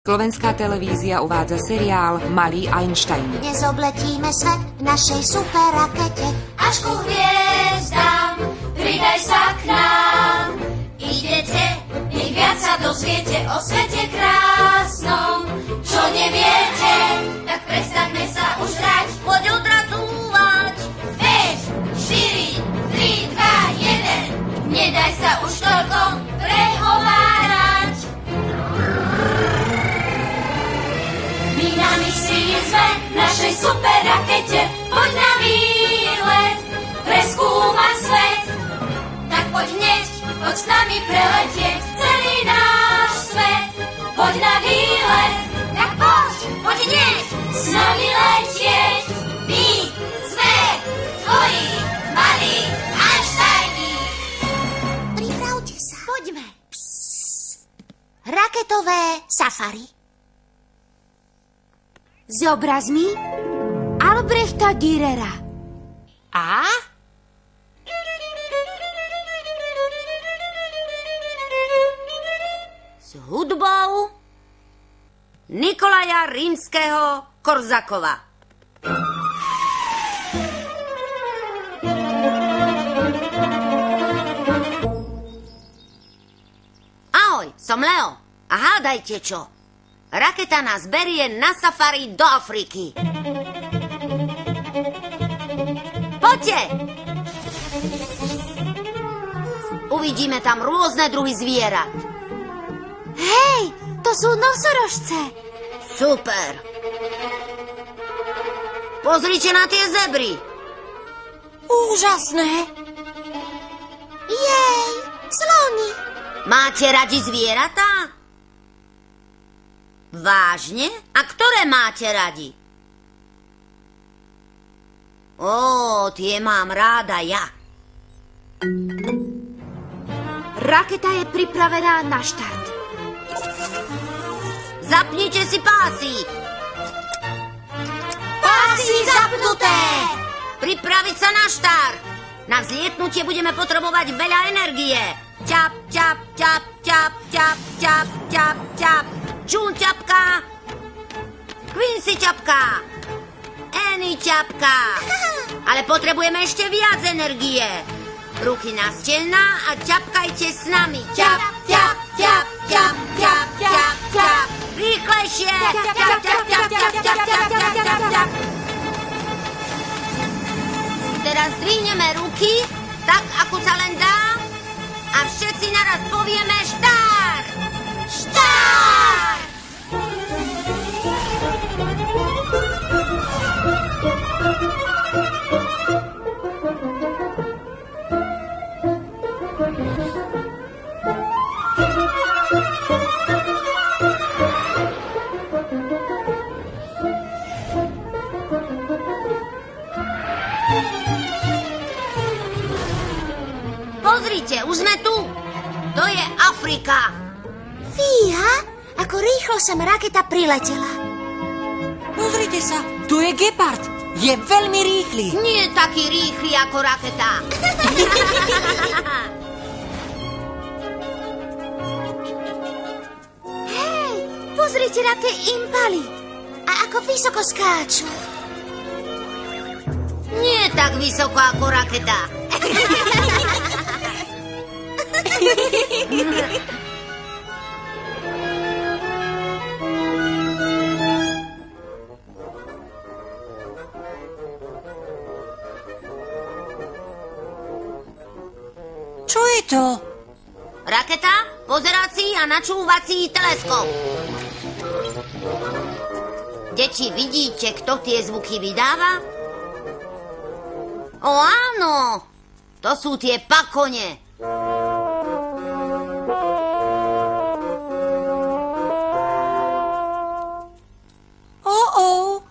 Slovenská televízia uvádza seriál Malý Einstein. Dnes obletíme svet v našej super rakete. Až ku hviezdám, pridaj sa k nám. Idete, nech viac sa dozviete o svete krásnom. Čo neviete, tak prestaňme sa už hrať. Poď odratúvať. 5, 4, 3, 2, 1. Nedaj sa už toľko prehovárať. My na misii sme v našej super rakete. Poď na výlet, preskúmať svet. Tak poď hneď, poď s nami preletieť celý náš svet. Poď na výlet, tak poď hneď s nami letieť. My sme tvoji malí Einsteini. Pripravte sa. Poďme. Raketové safari. S obrazmi Albrechta Dürera. A? S hudbou Nikolaja Rímskeho-Korzakova. Ahoj, som Leo. A hádajte čo? Raketa nás berie na safari do Afriky. Poďte! Uvidíme tam rôzne druhy zvierat. Hej, to sú nosorožce. Super. Pozrite na tie zebry. Úžasné. Jej, slony. Máte radi zvieratá? Vážne? A ktoré máte radi? Tie mám ráda ja. Raketa je pripravená na štart. Zapnite si pásy. Pásy zapnuté. Pripraviť sa na štart. Na vzlietnutie budeme potrebovať veľa energie. Ťap, ťap, ťap, ťap, ťap, ťap, ťap, ťap. Čun ťapka. Quincy ťapka. Annie ťapka. Ale potrebujeme ešte viac energie. Ruky na stehná a ťapkajte s nami. Ťap, ťap, ťap, ťap, ťap, ťap, ťap. Rýchlejšie. Ťap, ťap, ťap, ťap, ťap, ťap, ťap, ťap, ťap, ťap. Teraz zdvihneme ruky, tak ako sa len dá. A všetci naraz povieme štart. Štart! Pozrite, už sme tu. To je Afrika. Fíha, ako rýchlo sem raketa priletela. Pozrite sa, tu je gepard. Je veľmi rýchly. Nie taký rýchly ako raketa. Hej, pozrite na tie impaly. A ako vysoko skáču. Nie tak vysoko ako raketa. Čo je to? Raketa, pozerací a načúvací teleskop. Deti, vidíte, kto tie zvuky vydáva? Áno, to sú tie pakone.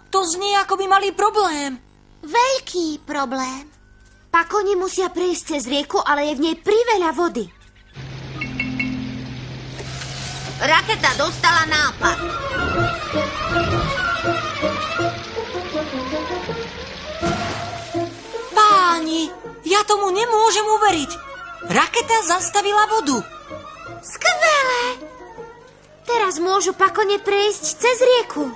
To znie, ako by mali problém. Veľký problém. Pakoni musia prejsť cez rieku, ale je v nej priveľa vody. Raketa dostala nápad. Páni, ja tomu nemôžem uveriť. Raketa zastavila vodu. Skvelé! Teraz môžu pakone prejsť cez rieku.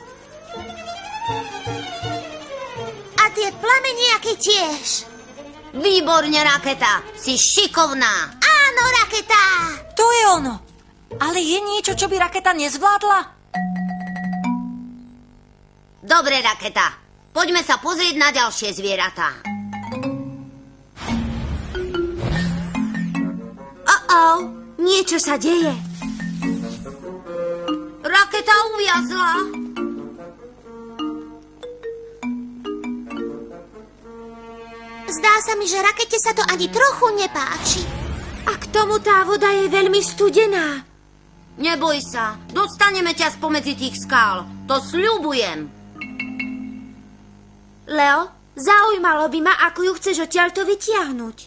A tie plameniaky tiež. Výborne, Raketa, si šikovná. Áno, Raketa. To je ono. Ale je niečo, čo by Raketa nezvládla? Dobre, Raketa, poďme sa pozrieť na ďalšie zvieratá. Niečo sa deje. Raketa uviazla. Zdá sa mi, že Rakete sa to ani trochu nepáči. A k tomu tá voda je veľmi studená. Neboj sa, dostaneme ťa spomedzi tých skál. To sľubujem. Leo, zaujímalo by ma, ako ju chceš odtiaľto vytiahnuť.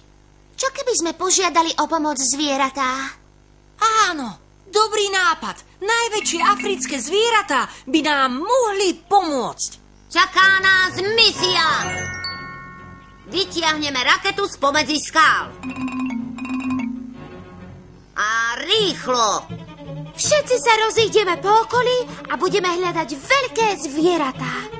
Čo keby sme požiadali o pomoc zvieratá? Áno, dobrý nápad. Najväčšie africké zvieratá by nám mohli pomôcť. Čaká nás misia. Vytiahneme Raketu spomedzi skál. A rýchlo. Všetci sa rozídeme po okolí a budeme hľadať veľké zvieratá.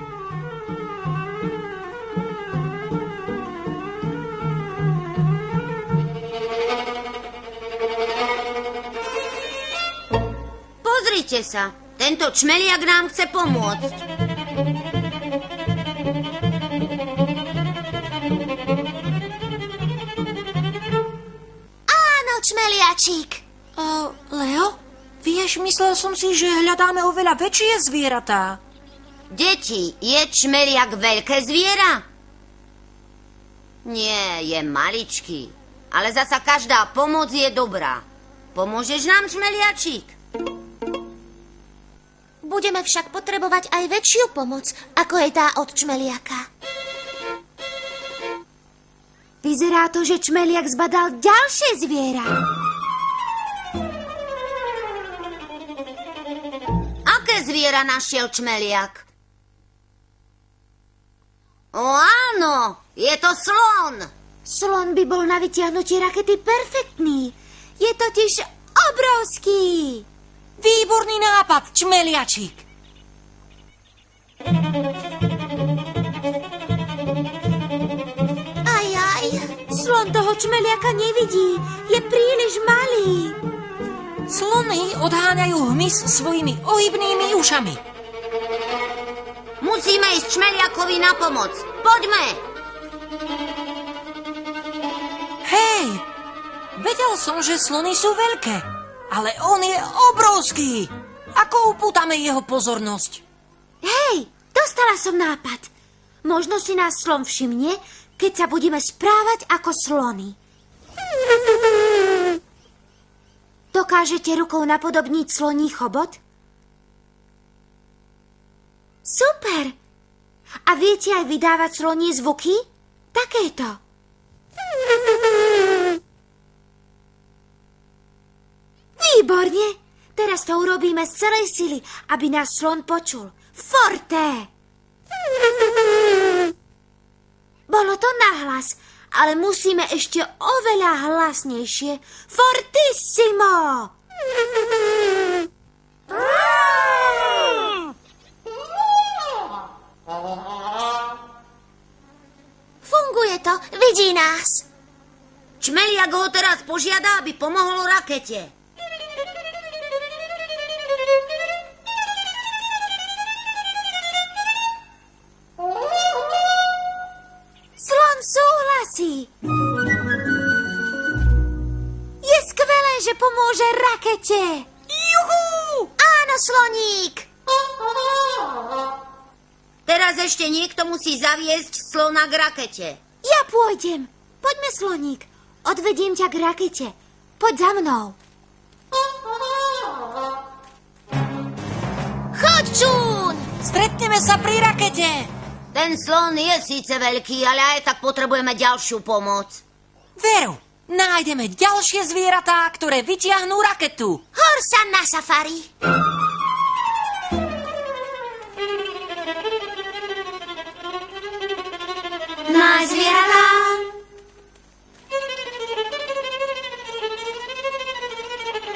Pozrite sa, tento čmeliak nám chce pomôcť. Áno, čmeliačík. Leo, vieš, myslel som si, že hľadáme oveľa väčšie zvieratá. Deti, je čmeliak veľké zviera? Nie, je maličký. Ale zasa každá pomoc je dobrá. Pomôžeš nám, čmeliačík? Budeme však potrebovať aj väčšiu pomoc, ako je tá od čmeliaka. Vyzerá to, že čmeliak zbadal ďalšie zviera. Aké zviera našiel čmeliak? O áno, je to slon. Slon by bol na vytiahnutie Rakety perfektný. Je totiž obrovský. Výborný nápad, čmeliačík. Ajaj, slon toho čmeliaka nevidí. Je príliš malý. Slony odháňajú hmyz svojimi ohybnými ušami. Musíme ísť čmeliakovi na pomoc. Poďme. Hej, vedel som, že slony sú veľké, ale on je obrovský. Ako upútame jeho pozornosť? Hej, dostala som nápad. Možno si nás slon všimne, keď sa budeme správať ako slony. Dokážete rukou napodobniť sloní chobot? Super! A viete aj vydávať sloní zvuky? Takéto. Výborne! Teraz to urobíme z celej sily, aby nás slon počul. Forte! Bolo to nahlas, ale musíme ešte oveľa hlasnejšie. Fortissimo! Funguje to, vidí nás. Čmeliak ho teraz požiada, aby pomohol Rakete. Slon súhlasí. Je skvelé, že pomôže Rakete. Juhu! Áno, sloník. Teraz ešte niekto musí zaviesť slona k Rakete. Ja pôjdem. Poďme, sloník. Odvediem ťa k Rakete. Poď za mnou. Choď, Čún! Stretneme sa pri Rakete. Ten slon je síce veľký, ale aj tak potrebujeme ďalšiu pomoc. Veru, nájdeme ďalšie zvieratá, ktoré vytiahnú Raketu. Hor sa na safari. Nájsť zvieratá.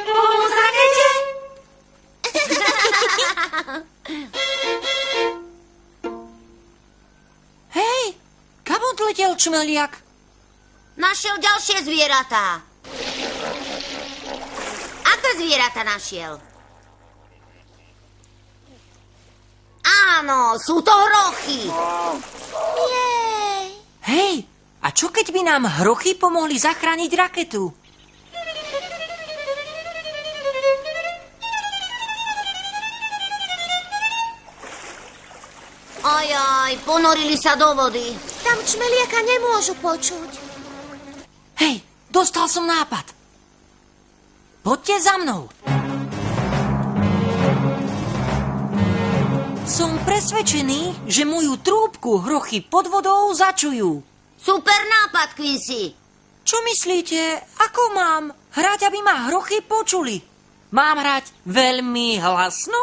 Pomôcť Rakete. Hej, kam odletel čmeliak? Našiel ďalšie zvieratá. Aké zvieratá našiel? Áno, sú to hrochy. Jej. Hej, a čo keď by nám hrochy pomohli zachrániť raketu? Ajaj, ponorili sa do vody. Tam čmeliaka nemôžu počuť. Hej, dostal som nápad. Poďte za mnou. Som presvedčený, že moju trúbku hrochy pod vodou začujú. Super nápad, Quincy. Čo myslíte, ako mám hrať, aby ma hrochy počuli? Mám hrať veľmi hlasno?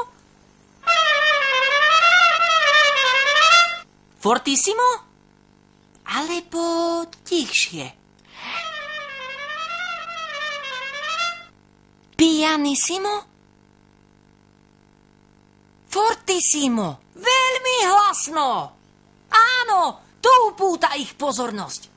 Fortissimo? Alebo tichšie? Pianissimo? Fortissimo! Veľmi hlasno! Áno, to upúta ich pozornosť.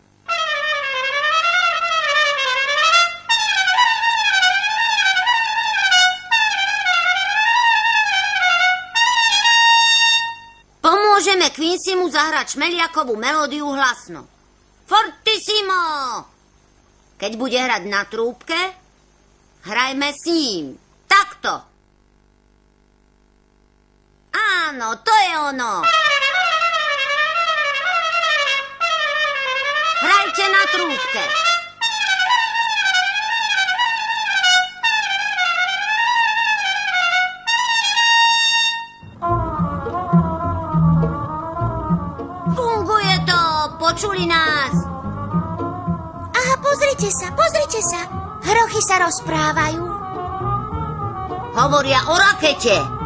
Pomôžeme Quincymu zahrať šmeliakovú melódiu hlasno. Fortissimo! Keď bude hrať na trúbke, hrajme s ním. Takto. Áno, to je ono. Hrajte na trúbke. Funguje to, počuli nás. Aha, pozrite sa. Hrochy sa rozprávajú. Hovoria o rakete.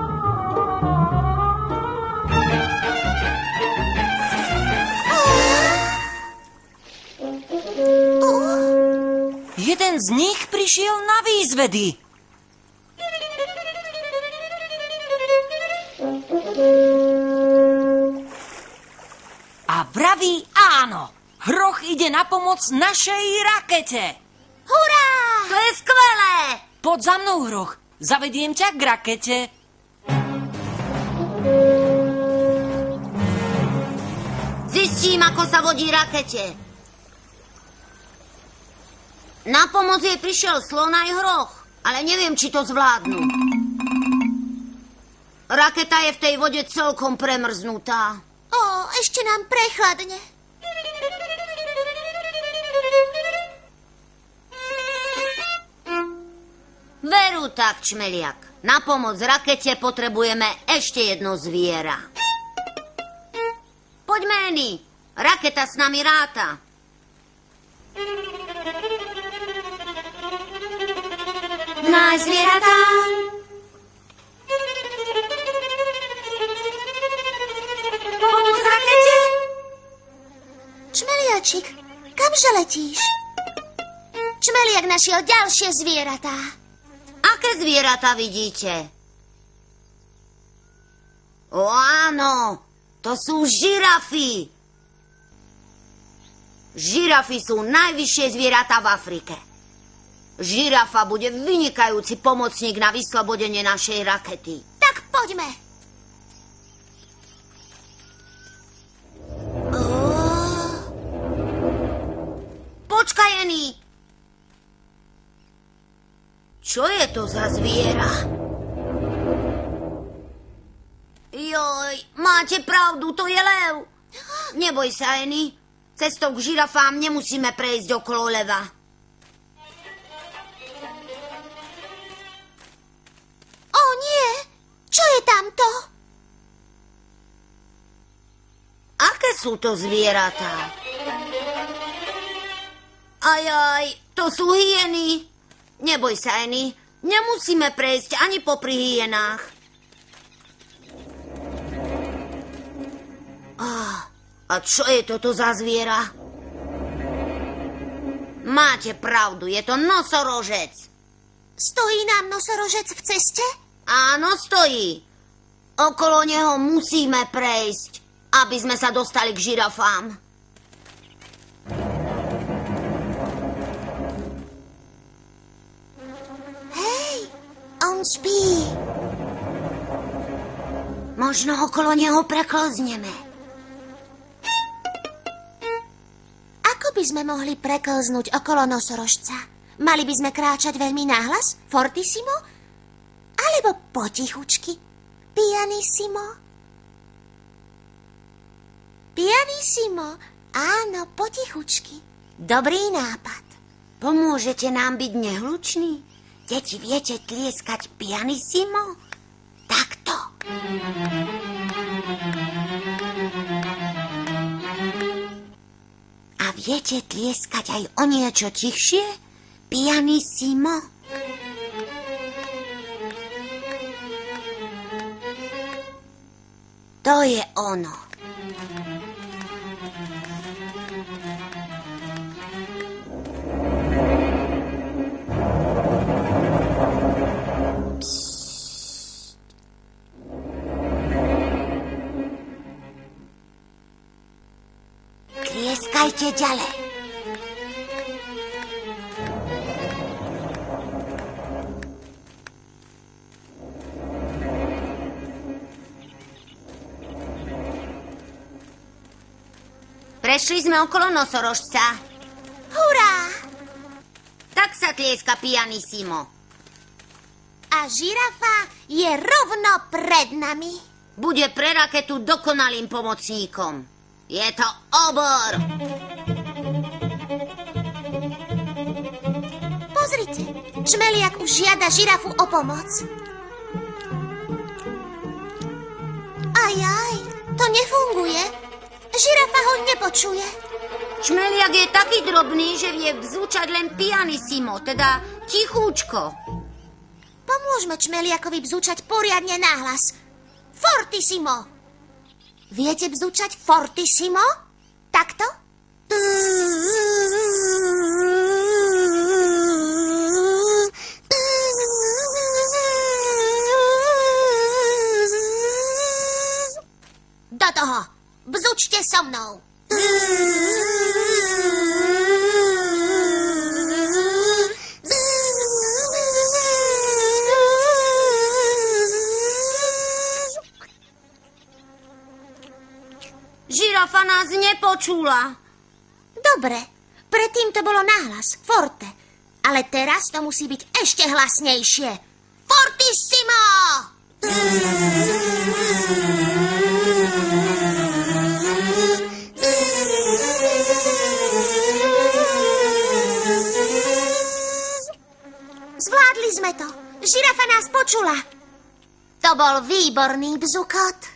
Jeden z nich prišiel na výzvedy. A vraví áno. Hroch ide na pomoc našej rakete. Hurá! To je skvelé. Poď za mnou, Hroch. Zavediem ťa k rakete. Zistím, ako sa vodí rakete. Na pomoc jej prišiel slon aj hroch, ale neviem, či to zvládnu. Raketa je v tej vode celkom premrznutá. Ó, ešte nám prechladne. Veru tak, čmeliak. Na pomoc rakete potrebujeme ešte jedno zviera. Poďme, Annie. Raketa s nami ráta. Náš zvieratá. Pomôž rakete. Čmeliačik, kamže letíš? Čmeliak našiel ďalšie zvieratá. Aké zvieratá vidíte? O áno, to sú žirafy. Žirafy sú najvyššie zvieratá v Afrike. Žirafa bude vynikajúci pomocník na vyslobodenie našej rakety. Tak poďme. Počkaj, Annie. Čo je to za zviera? Joj, máte pravdu, to je lev. Neboj sa, Annie. Cestou k žirafám nemusíme prejsť okolo leva. Ó nie, čo je tamto? Aké sú to zvieratá? Ajaj, to sú hyeny. Neboj sa, Annie, nemusíme prejsť ani popri hyenách. A čo je toto za zviera? Máte pravdu, je to nosorožec. Stojí nám nosorožec v ceste? Áno, stojí. Okolo neho musíme prejsť, aby sme sa dostali k žirafám. Hej, on spí. Možno okolo neho preklzneme. Ako by sme mohli preklznúť okolo nosorožca? Mali by sme kráčať veľmi nahlas, fortissimo? Alebo potichučky, pianissimo? Pianissimo, áno, potichučky. Dobrý nápad. Pomôžete nám byť nehluční? Deti, viete tlieskať pianissimo? Takto. A viete tlieskať aj o niečo tichšie? Pianissimo. To je ono. Tlieskajte ďalej. Prešli sme okolo nosorožca. Hurá! Tak sa tlieska pianissimo. A žirafa je rovno pred nami. Bude pre raketu dokonalým pomocníkom. Je to obor. Pozrite, čmeliak už žiada žirafu o pomoc. Ajaj, to nefunguje. Žirafa ho nepočuje. Čmeliak je taký drobný, že vie vzúčať len pianissimo, teda tichúčko. Pomôžme čmeliakovi bzúčať poriadne nahlas. Fortissimo. Viete bzúčať fortissimo? Takto? Do toho. Bzučte so mnou. Žirafa nás nepočula. Dobre, predtým to bolo nahlas, forte. Ale teraz to musí byť ešte hlasnejšie. Fortissimo! Zvládli sme to. Žirafa nás počula. To bol výborný bzukot.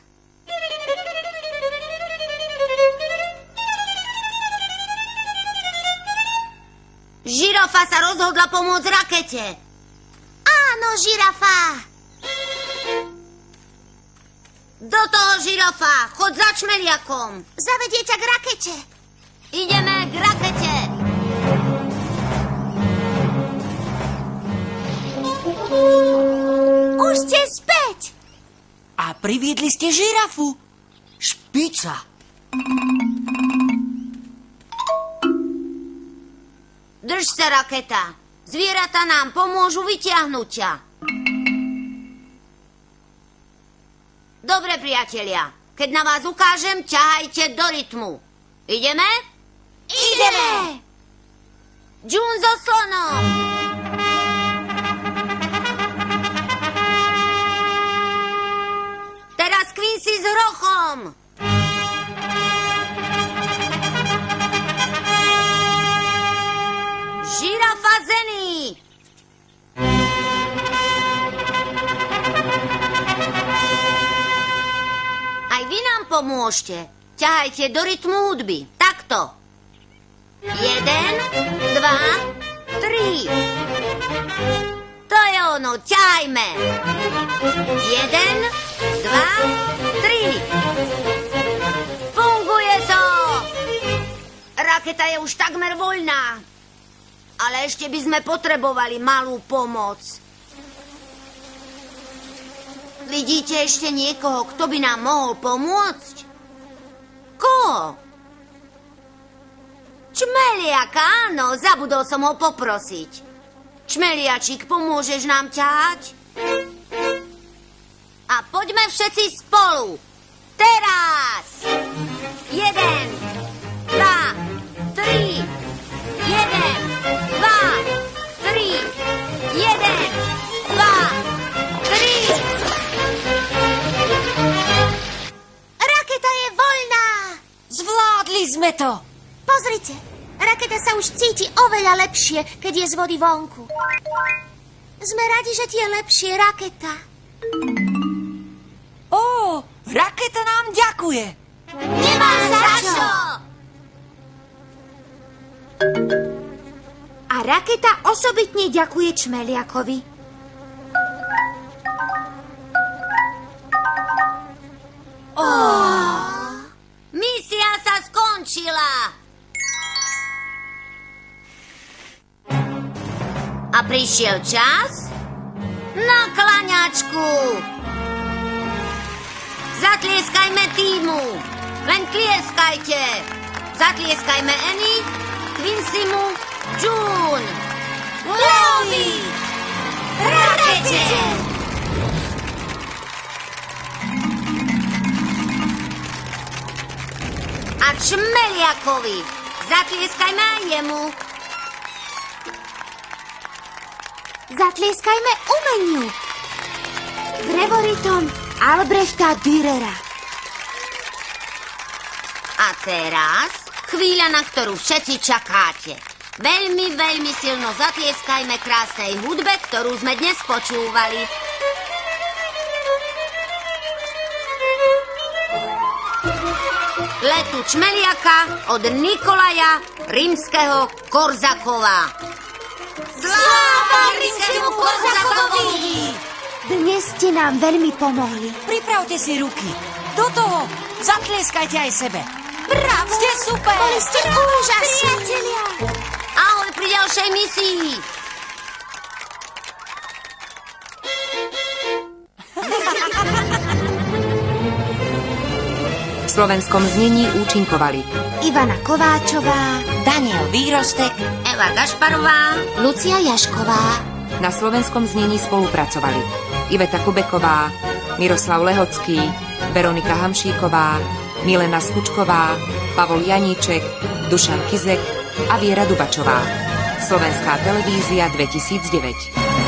Žirafa sa rozhodla pomôcť rakete. Áno, žirafa. Do toho, žirafa, chod za čmeliakom. Zavedie ťa k rakete. Ideme k rakete. Už ste späť. A priviedli ste žirafu. Špica. Drž sa, raketa. Zvieratá nám pomôžu vytiahnuť ťa. Dobre, priatelia. Keď na vás ukážem, ťahajte do rytmu. Ideme? Ideme. Džún so slonom. Teraz Quincy s hrochom. Žirafa Zeny. Aj vy nám pomôžte. Ťahajte do rytmu hudby. Takto. 1, 2, 3. To je ono, ťahajme. 1, 2, 3. Funguje to. Raketa je už takmer voľná. Ale ešte by sme potrebovali malú pomoc. Vidíte ešte niekoho, kto by nám mohol pomôcť? Koho? Čmeliaka, áno, zabudol som ho poprosiť. Čmeliačik, pomôžeš nám ťahať? A poďme všetci spolu. Teraz! 1, 2, 3. 1, 2, 3. 1, 2, 3. Raketa je voľná! Zvládli sme to. Pozrite, raketa sa už cíti oveľa lepšie, keď je z vody vonku. Sme radi, že ti je lepšie, Raketa. Ó, raketa nám ďakuje. Nemá za čo! A Raketa osobitne ďakuje Čmeliakovi. Misia sa skončila. A prišiel čas na klaňačku. Zatlieskajme týmu. Len tlieskajte. Zatlieskajme Annie, Quincymu, June. Lovi! Rakete! A Čmeliakovi. Zatlieskajme aj jemu. Zatlieskajme umeniu. Drevoritom Albrechta Dürera. A teraz chvíľa, na ktorú všetci čakáte. Veľmi, veľmi silno zatlieskajme krásnej hudbe, ktorú sme dnes počúvali. Letu Čmeliaka od Nikolaja Rímskeho-Korzakova. Sláva Rímskemu Korzakovi! Dnes ste nám veľmi pomohli. Pripravte si ruky. Do toho zatlieskajte aj sebe. Bravo! Ste super! Boli ste úžasní! Priatelia! Ahoj pri ďalšej misii! V slovenskom znení účinkovali Ivana Kováčová, Daniel Výrostek, Eva Gašparová, Lucia Jašková, na slovenskom znení spolupracovali Iveta Kubeková, Miroslav Lehocký, Veronika Hamšíková, Milena Skučková, Pavol Janíček, Dušan Kizek a Viera Dubačová. Slovenská televízia 2009.